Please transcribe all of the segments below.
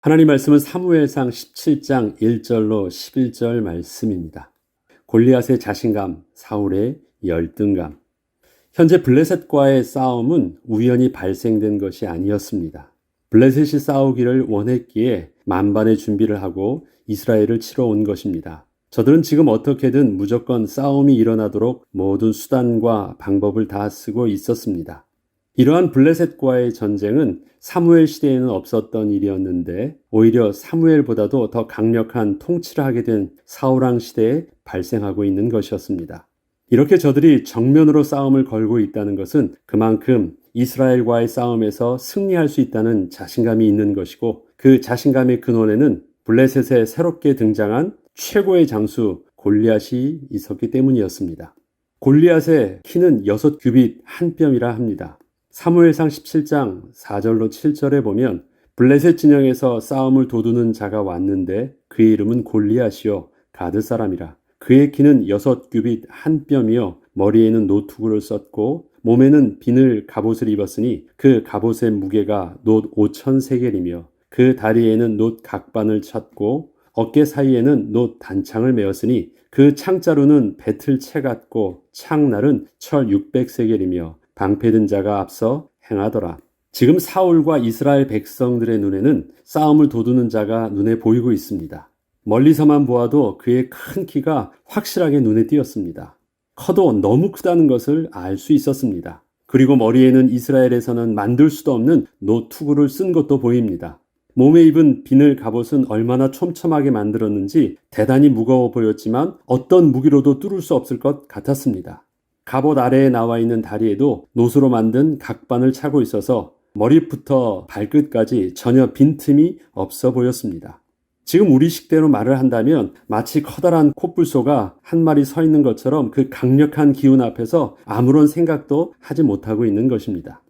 하나님 말씀은 사무엘상 17장 1절로 11절 말씀입니다. 골리앗의 자신감, 사울의 열등감. 현재 블레셋과의 싸움은 우연히 발생된 것이 아니었습니다. 블레셋이 싸우기를 원했기에 만반의 준비를 하고 이스라엘을 치러 온 것입니다. 저들은 지금 어떻게든 무조건 싸움이 일어나도록 모든 수단과 방법을 다 쓰고 있었습니다. 이러한 블레셋과의 전쟁은 사무엘 시대에는 없었던 일이었는데 오히려 사무엘보다도 더 강력한 통치를 하게 된 사울왕 시대에 발생하고 있는 것이었습니다. 이렇게 저들이 정면으로 싸움을 걸고 있다는 것은 그만큼 이스라엘과의 싸움에서 승리할 수 있다는 자신감이 있는 것이고, 그 자신감의 근원에는 블레셋에 새롭게 등장한 최고의 장수 골리앗이 있었기 때문이었습니다. 골리앗의 키는 6규빗 한 뼘이라 합니다. 사무엘상 17장 4절로 7절에 보면 블레셋 진영에서 싸움을 도두는 자가 왔는데 그의 이름은 골리앗이요 가드 사람이라. 그의 키는 6규빗 한 뼘이요 머리에는 노투구를 썼고 몸에는 비늘 갑옷을 입었으니 그 갑옷의 무게가 놋 5,000세겔이며 그 다리에는 놋 각반을 찼고 어깨 사이에는 놋 단창을 메었으니 그 창자루는 배틀채 같고 창날은 철 600세겔이며 방패든 자가 앞서 행하더라. 지금 사울과 이스라엘 백성들의 눈에는 싸움을 도두는 자가 눈에 보이고 있습니다. 멀리서만 보아도 그의 큰 키가 확실하게 눈에 띄었습니다. 커도 너무 크다는 것을 알 수 있었습니다. 그리고 머리에는 이스라엘에서는 만들 수도 없는 노투구를 쓴 것도 보입니다. 몸에 입은 비늘 갑옷은 얼마나 촘촘하게 만들었는지 대단히 무거워 보였지만 어떤 무기로도 뚫을 수 없을 것 같았습니다. 갑옷 아래에 나와 있는 다리에도 놋으로 만든 각반을 차고 있어서 머리부터 발끝까지 전혀 빈틈이 없어 보였습니다. 지금 우리 식대로 말을 한다면 마치 커다란 코뿔소가 한 마리 서 있는 것처럼 그 강력한 기운 앞에서 아무런 생각도 하지 못하고 있는 것입니다.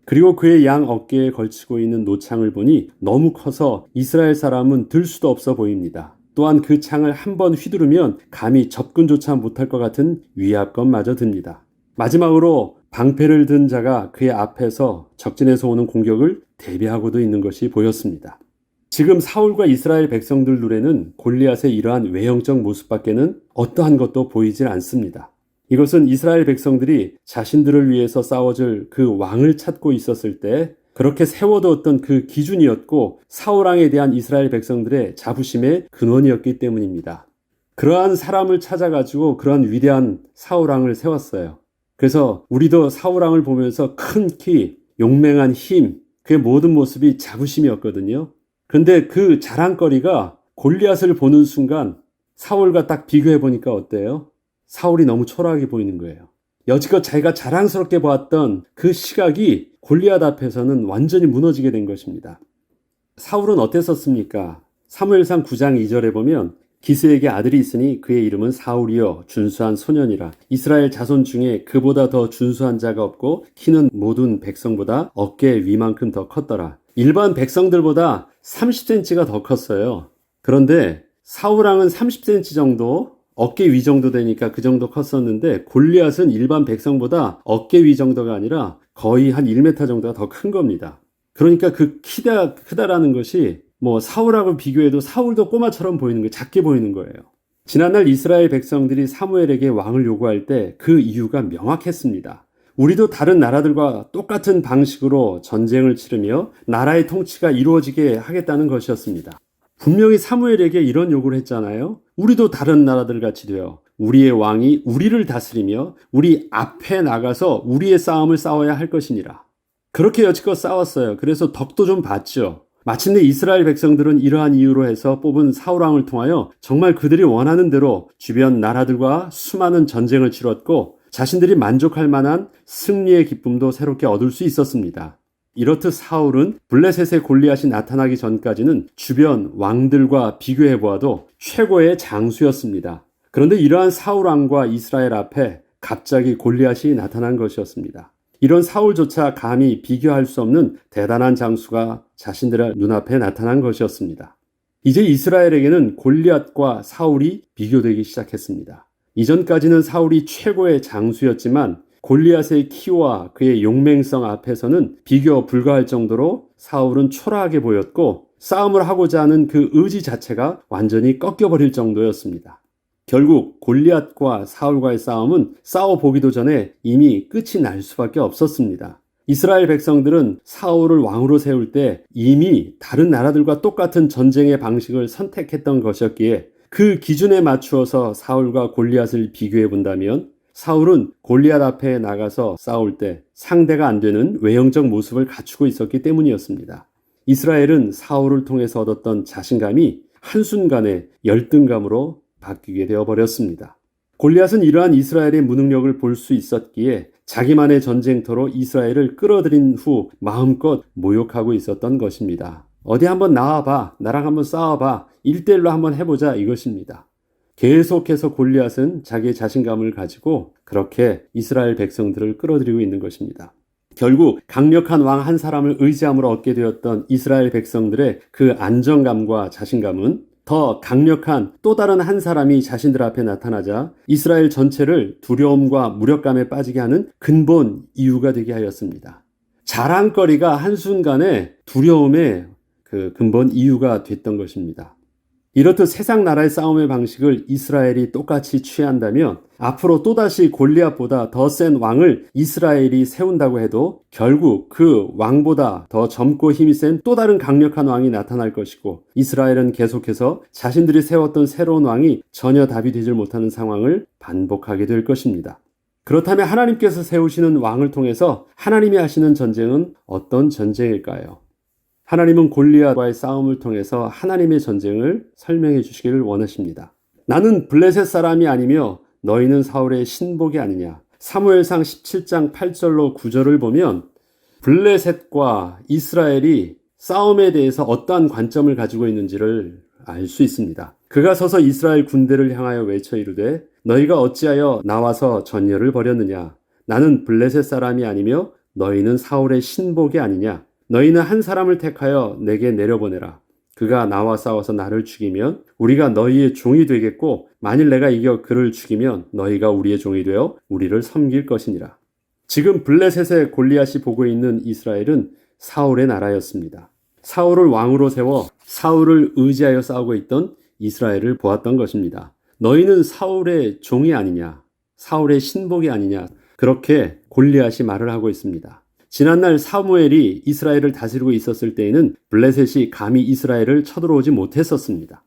그리고 그의 양 어깨에 걸치고 있는 노창을 보니 너무 커서 이스라엘 사람은 들 수도 없어 보입니다. 또한 그 창을 한번 휘두르면 감히 접근조차 못할 것 같은 위압감마저 듭니다. 마지막으로 방패를 든 자가 그의 앞에서 적진에서 오는 공격을 대비하고도 있는 것이 보였습니다. 지금 사울과 이스라엘 백성들 눈에는 골리앗의 이러한 외형적 모습밖에는 어떠한 것도 보이질 않습니다. 이것은 이스라엘 백성들이 자신들을 위해서 싸워줄 그 왕을 찾고 있었을 때 그렇게 세워두었던 그 기준이었고 사울왕에 대한 이스라엘 백성들의 자부심의 근원이었기 때문입니다. 그러한 사람을 찾아가지고 그러한 위대한 사울왕을 세웠어요. 그래서 우리도 사울왕을 보면서 큰 키, 용맹한 힘, 그의 모든 모습이 자부심이었거든요. 그런데 그 자랑거리가 골리앗을 보는 순간 사울과 딱 비교해 보니까 어때요? 사울이 너무 초라하게 보이는 거예요. 여지껏 자기가 자랑스럽게 보았던 그 시각이 골리앗 앞에서는 완전히 무너지게 된 것입니다. 사울은 어땠었습니까? 사무엘상 9장 2절에 보면 기스에게 아들이 있으니 그의 이름은 사울이요 준수한 소년이라. 이스라엘 자손 중에 그보다 더 준수한 자가 없고 키는 모든 백성보다 어깨 위만큼 더 컸더라. 일반 백성들보다 30cm가 더 컸어요. 그런데 사울왕은 30cm 정도, 어깨 위 정도 되니까 그 정도 컸었는데 골리앗은 일반 백성보다 어깨 위 정도가 아니라 거의 한 1m 정도가 더 큰 겁니다. 그러니까 그 키가 크다라는 것이 뭐 사울하고 비교해도 사울도 꼬마처럼 보이는 거예요. 작게 보이는 거예요. 지난날 이스라엘 백성들이 사무엘에게 왕을 요구할 때 그 이유가 명확했습니다. 우리도 다른 나라들과 똑같은 방식으로 전쟁을 치르며 나라의 통치가 이루어지게 하겠다는 것이었습니다. 분명히 사무엘에게 이런 요구를 했잖아요. 우리도 다른 나라들 같이 되어 우리의 왕이 우리를 다스리며 우리 앞에 나가서 우리의 싸움을 싸워야 할 것이니라. 그렇게 여지껏 싸웠어요. 그래서 덕도 좀 봤죠. 마침내 이스라엘 백성들은 이러한 이유로 해서 뽑은 사울왕을 통하여 정말 그들이 원하는 대로 주변 나라들과 수많은 전쟁을 치렀고 자신들이 만족할 만한 승리의 기쁨도 새롭게 얻을 수 있었습니다. 이렇듯 사울은 블레셋의 골리앗이 나타나기 전까지는 주변 왕들과 비교해 보아도 최고의 장수였습니다. 그런데 이러한 사울 왕과 이스라엘 앞에 갑자기 골리앗이 나타난 것이었습니다. 이런 사울조차 감히 비교할 수 없는 대단한 장수가 자신들의 눈앞에 나타난 것이었습니다. 이제 이스라엘에게는 골리앗과 사울이 비교되기 시작했습니다. 이전까지는 사울이 최고의 장수였지만 골리앗의 키와 그의 용맹성 앞에서는 비교 불가할 정도로 사울은 초라하게 보였고 싸움을 하고자 하는 그 의지 자체가 완전히 꺾여버릴 정도였습니다. 결국 골리앗과 사울과의 싸움은 싸워보기도 전에 이미 끝이 날 수밖에 없었습니다. 이스라엘 백성들은 사울을 왕으로 세울 때 이미 다른 나라들과 똑같은 전쟁의 방식을 선택했던 것이었기에 그 기준에 맞추어서 사울과 골리앗을 비교해 본다면 사울은 골리앗 앞에 나가서 싸울 때 상대가 안 되는 외형적 모습을 갖추고 있었기 때문이었습니다. 이스라엘은 사울을 통해서 얻었던 자신감이 한순간에 열등감으로 바뀌게 되어버렸습니다. 골리앗은 이러한 이스라엘의 무능력을 볼 수 있었기에 자기만의 전쟁터로 이스라엘을 끌어들인 후 마음껏 모욕하고 있었던 것입니다. 어디 한번 나와봐, 나랑 한번 싸워봐, 1대1로 한번 해보자, 이것입니다. 계속해서 골리앗은 자기의 자신감을 가지고 그렇게 이스라엘 백성들을 끌어들이고 있는 것입니다. 결국 강력한 왕 한 사람을 의지함으로 얻게 되었던 이스라엘 백성들의 그 안정감과 자신감은 더 강력한 또 다른 한 사람이 자신들 앞에 나타나자 이스라엘 전체를 두려움과 무력감에 빠지게 하는 근본 이유가 되게 하였습니다. 자랑거리가 한순간에 두려움의 그 근본 이유가 됐던 것입니다. 이렇듯 세상 나라의 싸움의 방식을 이스라엘이 똑같이 취한다면 앞으로 또다시 골리앗보다 더 센 왕을 이스라엘이 세운다고 해도 결국 그 왕보다 더 젊고 힘이 센 또 다른 강력한 왕이 나타날 것이고 이스라엘은 계속해서 자신들이 세웠던 새로운 왕이 전혀 답이 되질 못하는 상황을 반복하게 될 것입니다. 그렇다면 하나님께서 세우시는 왕을 통해서 하나님이 하시는 전쟁은 어떤 전쟁일까요? 하나님은 골리앗과의 싸움을 통해서 하나님의 전쟁을 설명해 주시기를 원하십니다. 나는 블레셋 사람이 아니며 너희는 사울의 신복이 아니냐. 사무엘상 17장 8절로 9절을 보면 블레셋과 이스라엘이 싸움에 대해서 어떠한 관점을 가지고 있는지를 알 수 있습니다. 그가 서서 이스라엘 군대를 향하여 외쳐 이르되 너희가 어찌하여 나와서 전열을 벌였느냐. 나는 블레셋 사람이 아니며 너희는 사울의 신복이 아니냐. 너희는 한 사람을 택하여 내게 내려보내라. 그가 나와 싸워서 나를 죽이면 우리가 너희의 종이 되겠고 만일 내가 이겨 그를 죽이면 너희가 우리의 종이 되어 우리를 섬길 것이니라. 지금 블레셋의 골리앗이 보고 있는 이스라엘은 사울의 나라였습니다. 사울을 왕으로 세워 사울을 의지하여 싸우고 있던 이스라엘을 보았던 것입니다. 너희는 사울의 종이 아니냐, 사울의 신복이 아니냐, 그렇게 골리앗이 말을 하고 있습니다. 지난날 사무엘이 이스라엘을 다스리고 있었을 때에는 블레셋이 감히 이스라엘을 쳐들어오지 못했었습니다.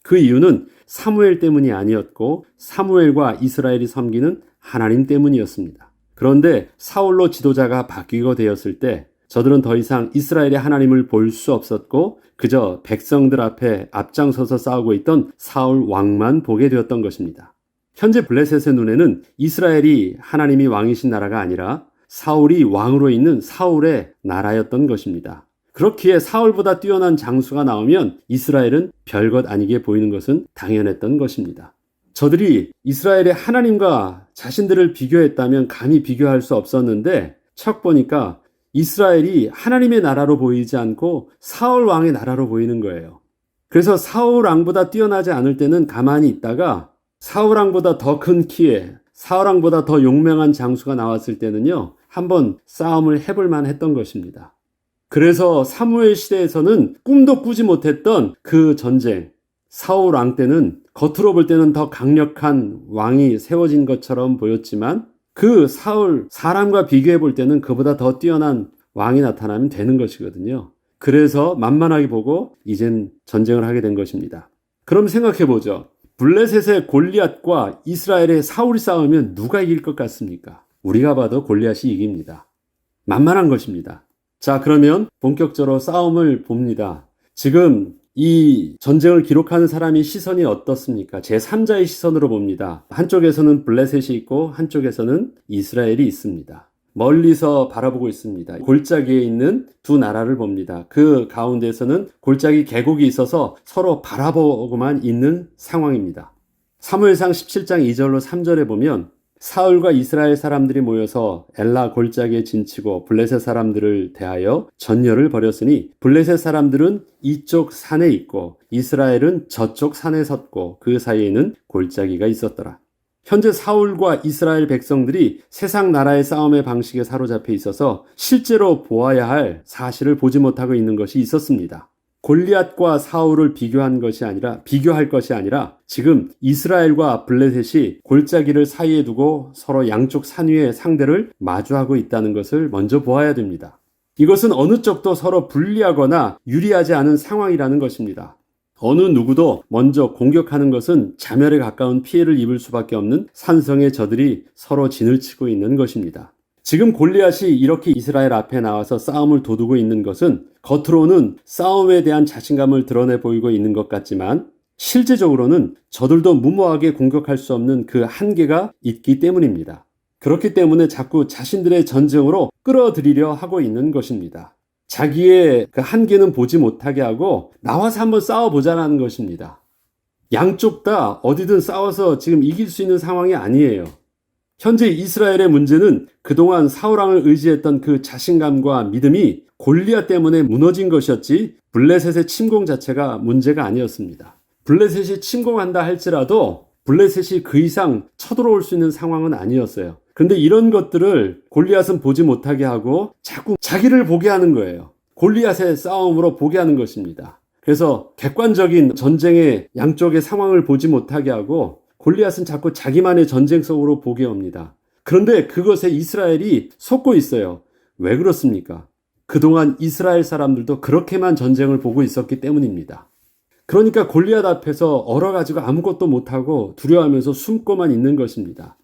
그 이유는 사무엘 때문이 아니었고 사무엘과 이스라엘이 섬기는 하나님 때문이었습니다. 그런데 사울로 지도자가 바뀌고 되었을 때 저들은 더 이상 이스라엘의 하나님을 볼 수 없었고 그저 백성들 앞에 앞장서서 싸우고 있던 사울 왕만 보게 되었던 것입니다. 현재 블레셋의 눈에는 이스라엘이 하나님이 왕이신 나라가 아니라 사울이 왕으로 있는 사울의 나라였던 것입니다. 그렇기에 사울보다 뛰어난 장수가 나오면 이스라엘은 별것 아니게 보이는 것은 당연했던 것입니다. 저들이 이스라엘의 하나님과 자신들을 비교했다면 감히 비교할 수 없었는데 척 보니까 이스라엘이 하나님의 나라로 보이지 않고 사울 왕의 나라로 보이는 거예요. 그래서 사울 왕보다 뛰어나지 않을 때는 가만히 있다가 사울 왕보다 더 큰 키에 사울 왕보다 더 용맹한 장수가 나왔을 때는요, 한번 싸움을 해볼 만했던 것입니다. 그래서 사무엘 시대에서는 꿈도 꾸지 못했던 그 전쟁, 사울 왕 때는 겉으로 볼 때는 더 강력한 왕이 세워진 것처럼 보였지만 그 사울 사람과 비교해 볼 때는 그보다 더 뛰어난 왕이 나타나면 되는 것이거든요. 그래서 만만하게 보고 이젠 전쟁을 하게 된 것입니다. 그럼 생각해 보죠. 블레셋의 골리앗과 이스라엘의 사울이 싸우면 누가 이길 것 같습니까? 우리가 봐도 골리앗이 이깁니다. 만만한 것입니다. 자, 그러면 본격적으로 싸움을 봅니다. 지금 이 전쟁을 기록하는 사람의 시선이 어떻습니까? 제3자의 시선으로 봅니다. 한쪽에서는 블레셋이 있고 한쪽에서는 이스라엘이 있습니다. 멀리서 바라보고 있습니다. 골짜기에 있는 두 나라를 봅니다. 그 가운데에서는 골짜기 계곡이 있어서 서로 바라보고만 있는 상황입니다. 사무엘상 17장 2절로 3절에 보면 사울과 이스라엘 사람들이 모여서 엘라 골짜기에 진치고 블레셋 사람들을 대하여 전열을 벌였으니 블레셋 사람들은 이쪽 산에 있고 이스라엘은 저쪽 산에 섰고 그 사이에는 골짜기가 있었더라. 현재 사울과 이스라엘 백성들이 세상 나라의 싸움의 방식에 사로잡혀 있어서 실제로 보아야 할 사실을 보지 못하고 있는 것이 있었습니다. 골리앗과 사울을 비교할 것이 아니라 지금 이스라엘과 블레셋이 골짜기를 사이에 두고 서로 양쪽 산 위에 상대를 마주하고 있다는 것을 먼저 보아야 됩니다. 이것은 어느 쪽도 서로 불리하거나 유리하지 않은 상황이라는 것입니다. 어느 누구도 먼저 공격하는 것은 자멸에 가까운 피해를 입을 수밖에 없는 산성의 저들이 서로 진을 치고 있는 것입니다. 지금 골리앗이 이렇게 이스라엘 앞에 나와서 싸움을 도두고 있는 것은 겉으로는 싸움에 대한 자신감을 드러내 보이고 있는 것 같지만 실제적으로는 저들도 무모하게 공격할 수 없는 그 한계가 있기 때문입니다. 그렇기 때문에 자꾸 자신들의 전쟁으로 끌어들이려 하고 있는 것입니다. 자기의 그 한계는 보지 못하게 하고 나와서 한번 싸워보자라는 것입니다. 양쪽 다 어디든 싸워서 지금 이길 수 있는 상황이 아니에요. 현재 이스라엘의 문제는 그동안 사울왕을 의지했던 그 자신감과 믿음이 골리앗 때문에 무너진 것이었지 블레셋의 침공 자체가 문제가 아니었습니다. 블레셋이 침공한다 할지라도 블레셋이 그 이상 쳐들어올 수 있는 상황은 아니었어요. 그런데 이런 것들을 골리앗은 보지 못하게 하고 자꾸 자기를 보게 하는 거예요. 골리앗의 싸움으로 보게 하는 것입니다. 그래서 객관적인 전쟁의 양쪽의 상황을 보지 못하게 하고 골리앗은 자꾸 자기만의 전쟁 속으로 보게 합니다. 그런데 그것에 이스라엘이 속고 있어요. 왜 그렇습니까? 그동안 이스라엘 사람들도 그렇게만 전쟁을 보고 있었기 때문입니다. 그러니까 골리앗 앞에서 얼어가지고 아무것도 못하고 두려워하면서 숨고만 있는 것입니다.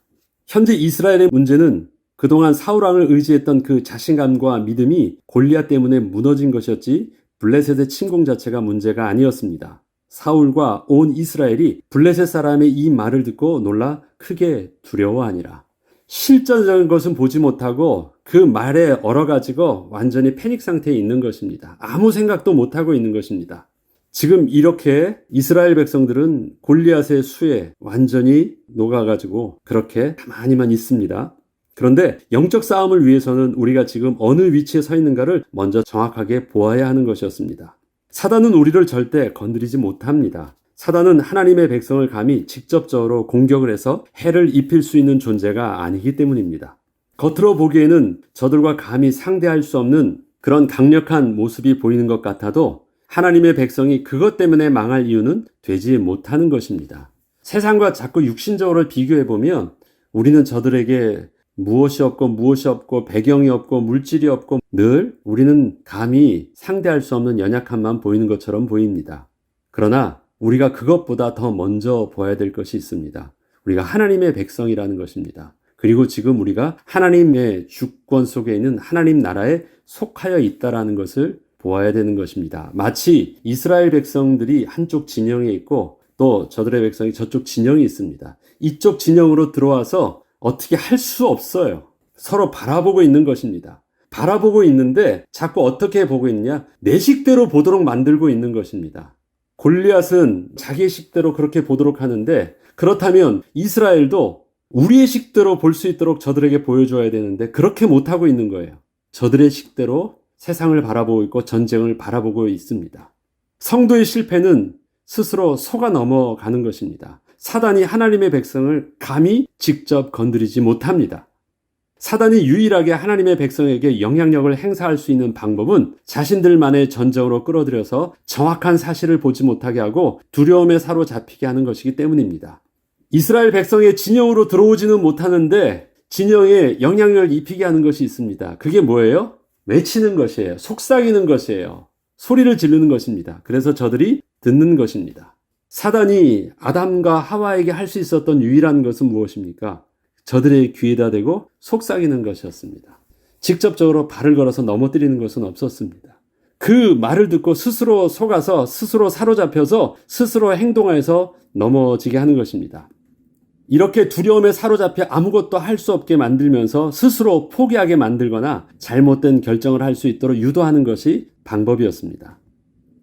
현재 이스라엘의 문제는 그동안 사울왕을 의지했던 그 자신감과 믿음이 골리앗 때문에 무너진 것이었지 블레셋의 침공 자체가 문제가 아니었습니다. 사울과 온 이스라엘이 블레셋 사람의 이 말을 듣고 놀라 크게 두려워하니라. 실전적인 것은 보지 못하고 그 말에 얼어가지고 완전히 패닉 상태에 있는 것입니다. 아무 생각도 못하고 있는 것입니다. 지금 이렇게 이스라엘 백성들은 골리앗의 수에 완전히 녹아가지고 그렇게 가만히만 있습니다. 그런데 영적 싸움을 위해서는 우리가 지금 어느 위치에 서 있는가를 먼저 정확하게 보아야 하는 것이었습니다. 사단은 우리를 절대 건드리지 못합니다. 사단은 하나님의 백성을 감히 직접적으로 공격을 해서 해를 입힐 수 있는 존재가 아니기 때문입니다. 겉으로 보기에는 저들과 감히 상대할 수 없는 그런 강력한 모습이 보이는 것 같아도 하나님의 백성이 그것 때문에 망할 이유는 되지 못하는 것입니다. 세상과 자꾸 육신적으로 비교해보면 우리는 저들에게 무엇이 없고 배경이 없고 물질이 없고 늘 우리는 감히 상대할 수 없는 연약함만 보이는 것처럼 보입니다. 그러나 우리가 그것보다 더 먼저 보아야 될 것이 있습니다. 우리가 하나님의 백성이라는 것입니다. 그리고 지금 우리가 하나님의 주권 속에 있는 하나님 나라에 속하여 있다라는 것을 보아야 되는 것입니다. 마치 이스라엘 백성들이 한쪽 진영에 있고 또 저들의 백성이 저쪽 진영에 있습니다. 이쪽 진영으로 들어와서 어떻게 할 수 없어요. 서로 바라보고 있는 것입니다. 바라보고 있는데 자꾸 어떻게 보고 있느냐? 내 식대로 보도록 만들고 있는 것입니다. 골리앗은 자기의 식대로 그렇게 보도록 하는데 그렇다면 이스라엘도 우리의 식대로 볼 수 있도록 저들에게 보여줘야 되는데 그렇게 못하고 있는 거예요. 저들의 식대로 세상을 바라보고 있고 전쟁을 바라보고 있습니다. 성도의 실패는 스스로 속아 넘어가는 것입니다. 사단이 하나님의 백성을 감히 직접 건드리지 못합니다. 사단이 유일하게 하나님의 백성에게 영향력을 행사할 수 있는 방법은 자신들만의 전쟁으로 끌어들여서 정확한 사실을 보지 못하게 하고 두려움에 사로잡히게 하는 것이기 때문입니다. 이스라엘 백성의 진영으로 들어오지는 못하는데 진영에 영향력을 입히게 하는 것이 있습니다. 그게 뭐예요? 외치는 것이에요. 속삭이는 것이에요. 소리를 지르는 것입니다. 그래서 저들이 듣는 것입니다. 사단이 아담과 하와에게 할 수 있었던 유일한 것은 무엇입니까? 저들의 귀에다 대고 속삭이는 것이었습니다. 직접적으로 발을 걸어서 넘어뜨리는 것은 없었습니다. 그 말을 듣고 스스로 속아서 스스로 사로잡혀서 스스로 행동해서 넘어지게 하는 것입니다. 이렇게 두려움에 사로잡혀 아무것도 할 수 없게 만들면서 스스로 포기하게 만들거나 잘못된 결정을 할 수 있도록 유도하는 것이 방법이었습니다.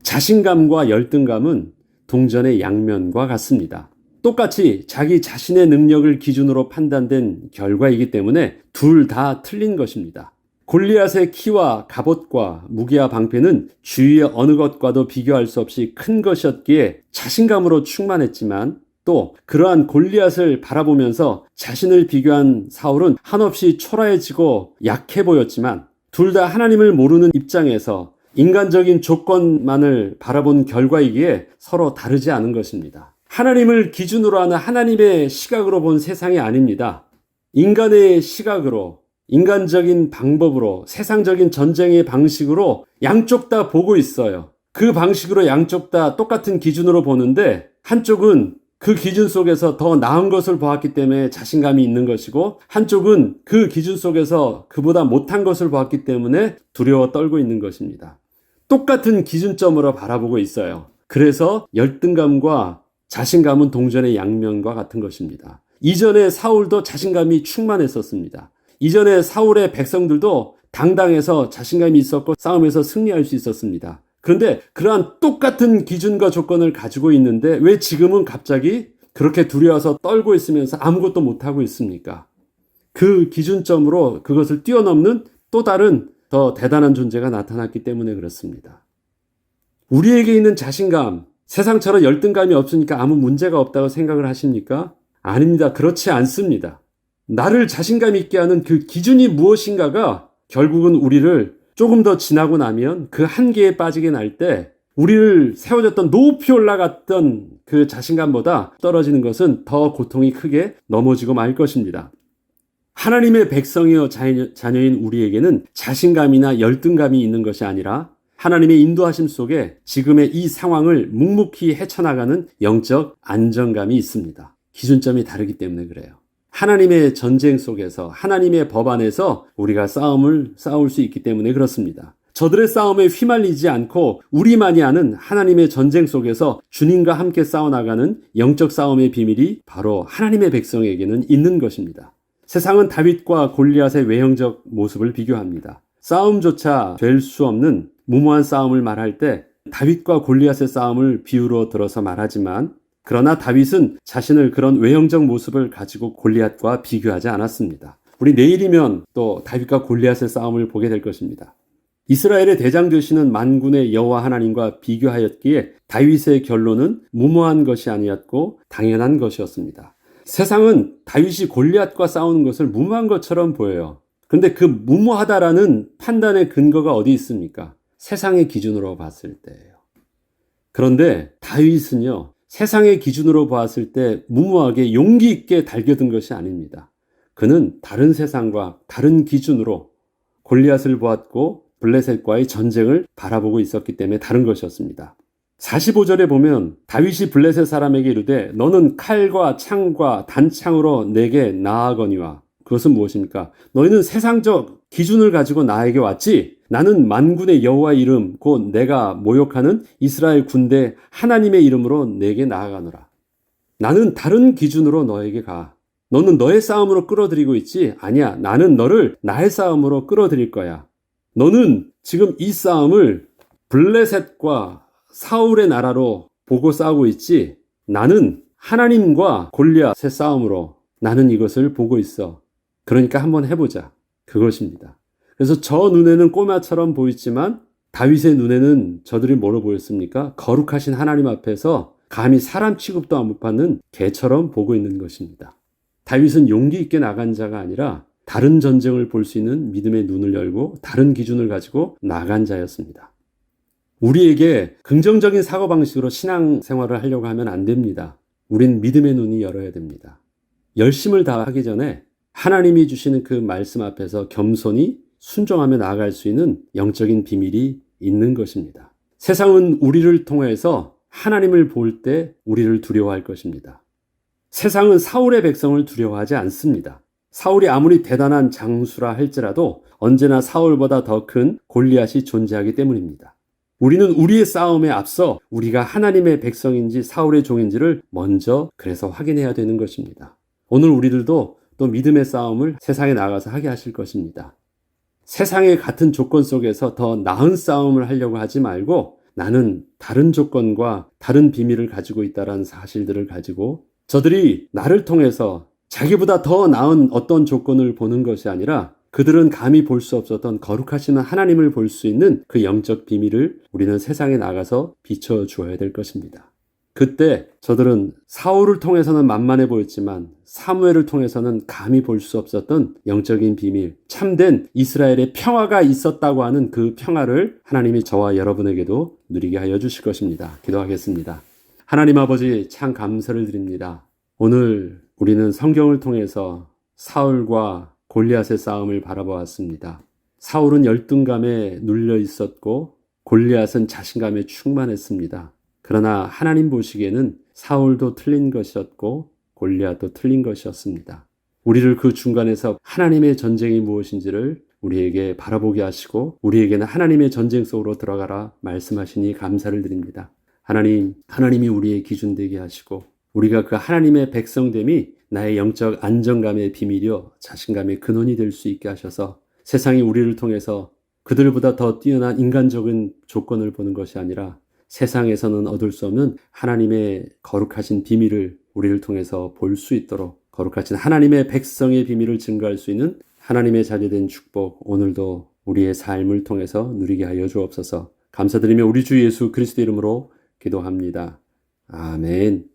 자신감과 열등감은 동전의 양면과 같습니다. 똑같이 자기 자신의 능력을 기준으로 판단된 결과이기 때문에 둘 다 틀린 것입니다. 골리앗의 키와 갑옷과 무기와 방패는 주위의 어느 것과도 비교할 수 없이 큰 것이었기에 자신감으로 충만했지만 또 그러한 골리앗을 바라보면서 자신을 비교한 사울은 한없이 초라해지고 약해 보였지만 둘 다 하나님을 모르는 입장에서 인간적인 조건만을 바라본 결과이기에 서로 다르지 않은 것입니다. 하나님을 기준으로 하는 하나님의 시각으로 본 세상이 아닙니다. 인간의 시각으로, 인간적인 방법으로, 세상적인 전쟁의 방식으로 양쪽 다 보고 있어요. 그 방식으로 양쪽 다 똑같은 기준으로 보는데 한쪽은 그 기준 속에서 더 나은 것을 보았기 때문에 자신감이 있는 것이고 한쪽은 그 기준 속에서 그보다 못한 것을 보았기 때문에 두려워 떨고 있는 것입니다. 똑같은 기준점으로 바라보고 있어요. 그래서 열등감과 자신감은 동전의 양면과 같은 것입니다. 이전에 사울도 자신감이 충만했었습니다. 이전에 사울의 백성들도 당당해서 자신감이 있었고 싸움에서 승리할 수 있었습니다. 그런데 그러한 똑같은 기준과 조건을 가지고 있는데 왜 지금은 갑자기 그렇게 두려워서 떨고 있으면서 아무것도 못하고 있습니까? 그 기준점으로 그것을 뛰어넘는 또 다른 더 대단한 존재가 나타났기 때문에 그렇습니다. 우리에게 있는 자신감, 세상처럼 열등감이 없으니까 아무 문제가 없다고 생각을 하십니까? 아닙니다. 그렇지 않습니다. 나를 자신감 있게 하는 그 기준이 무엇인가가 결국은 우리를 조금 더 지나고 나면 그 한계에 빠지게 날 때 우리를 세워졌던 높이 올라갔던 그 자신감보다 떨어지는 것은 더 고통이 크게 넘어지고 말 것입니다. 하나님의 백성이여 자녀인 우리에게는 자신감이나 열등감이 있는 것이 아니라 하나님의 인도하심 속에 지금의 이 상황을 묵묵히 헤쳐나가는 영적 안정감이 있습니다. 기준점이 다르기 때문에 그래요. 하나님의 전쟁 속에서 하나님의 법 안에서 우리가 싸움을 싸울 수 있기 때문에 그렇습니다. 저들의 싸움에 휘말리지 않고 우리만이 아는 하나님의 전쟁 속에서 주님과 함께 싸워나가는 영적 싸움의 비밀이 바로 하나님의 백성에게는 있는 것입니다. 세상은 다윗과 골리앗의 외형적 모습을 비교합니다. 싸움조차 될 수 없는 무모한 싸움을 말할 때 다윗과 골리앗의 싸움을 비유로 들어서 말하지만 그러나 다윗은 자신을 그런 외형적 모습을 가지고 골리앗과 비교하지 않았습니다. 우리 내일이면 또 다윗과 골리앗의 싸움을 보게 될 것입니다. 이스라엘의 대장 되시는 만군의 여호와 하나님과 비교하였기에 다윗의 결론은 무모한 것이 아니었고 당연한 것이었습니다. 세상은 다윗이 골리앗과 싸우는 것을 무모한 것처럼 보여요. 그런데 그 무모하다라는 판단의 근거가 어디 있습니까? 세상의 기준으로 봤을 때예요. 그런데 다윗은요, 세상의 기준으로 보았을 때 무모하게 용기 있게 달겨든 것이 아닙니다. 그는 다른 세상과 다른 기준으로 골리앗을 보았고 블레셋과의 전쟁을 바라보고 있었기 때문에 다른 것이었습니다. 45절에 보면 다윗이 블레셋 사람에게 이르되 너는 칼과 창과 단창으로 내게 나아거니와 그것은 무엇입니까? 너희는 세상적 기준을 가지고 나에게 왔지 나는 만군의 여호와의 이름 곧 내가 모욕하는 이스라엘 군대 하나님의 이름으로 내게 나아가노라. 나는 다른 기준으로 너에게 가. 너는 너의 싸움으로 끌어들이고 있지? 아니야. 나는 너를 나의 싸움으로 끌어들일 거야. 너는 지금 이 싸움을 블레셋과 사울의 나라로 보고 싸우고 있지? 나는 하나님과 골리앗의 싸움으로 나는 이것을 보고 있어. 그러니까 한번 해보자. 그것입니다. 그래서 저 눈에는 꼬마처럼 보이지만 다윗의 눈에는 저들이 뭐로 보였습니까? 거룩하신 하나님 앞에서 감히 사람 취급도 못 받는 개처럼 보고 있는 것입니다. 다윗은 용기 있게 나간 자가 아니라 다른 전쟁을 볼 수 있는 믿음의 눈을 열고 다른 기준을 가지고 나간 자였습니다. 우리에게 긍정적인 사고방식으로 신앙생활을 하려고 하면 안 됩니다. 우린 믿음의 눈이 열어야 됩니다. 열심을 다하기 전에 하나님이 주시는 그 말씀 앞에서 겸손히 순종하며 나아갈 수 있는 영적인 비밀이 있는 것입니다. 세상은 우리를 통해서 하나님을 볼 때 우리를 두려워할 것입니다. 세상은 사울의 백성을 두려워하지 않습니다. 사울이 아무리 대단한 장수라 할지라도 언제나 사울보다 더 큰 골리앗이 존재하기 때문입니다. 우리는 우리의 싸움에 앞서 우리가 하나님의 백성인지 사울의 종인지를 먼저 그래서 확인해야 되는 것입니다. 오늘 우리들도 또 믿음의 싸움을 세상에 나가서 하게 하실 것입니다. 세상의 같은 조건 속에서 더 나은 싸움을 하려고 하지 말고 나는 다른 조건과 다른 비밀을 가지고 있다는 사실들을 가지고 저들이 나를 통해서 자기보다 더 나은 어떤 조건을 보는 것이 아니라 그들은 감히 볼 수 없었던 거룩하신 하나님을 볼 수 있는 그 영적 비밀을 우리는 세상에 나가서 비춰주어야 될 것입니다. 그때 저들은 사울을 통해서는 만만해 보였지만 사무엘을 통해서는 감히 볼 수 없었던 영적인 비밀, 참된 이스라엘의 평화가 있었다고 하는 그 평화를 하나님이 저와 여러분에게도 누리게 하여 주실 것입니다. 기도하겠습니다. 하나님 아버지, 참 감사를 드립니다. 오늘 우리는 성경을 통해서 사울과 골리앗의 싸움을 바라보았습니다. 사울은 열등감에 눌려 있었고 골리앗은 자신감에 충만했습니다. 그러나 하나님 보시기에는 사울도 틀린 것이었고 골리앗도 틀린 것이었습니다. 우리를 그 중간에서 하나님의 전쟁이 무엇인지를 우리에게 바라보게 하시고 우리에게는 하나님의 전쟁 속으로 들어가라 말씀하시니 감사를 드립니다. 하나님이 우리의 기준 되게 하시고 우리가 그 하나님의 백성됨이 나의 영적 안정감의 비밀이요 자신감의 근원이 될 수 있게 하셔서 세상이 우리를 통해서 그들보다 더 뛰어난 인간적인 조건을 보는 것이 아니라 세상에서는 얻을 수 없는 하나님의 거룩하신 비밀을 우리를 통해서 볼 수 있도록 거룩하신 하나님의 백성의 비밀을 증거할 수 있는 하나님의 자녀된 축복 오늘도 우리의 삶을 통해서 누리게 하여 주옵소서. 감사드리며 우리 주 예수 그리스도 이름으로 기도합니다. 아멘.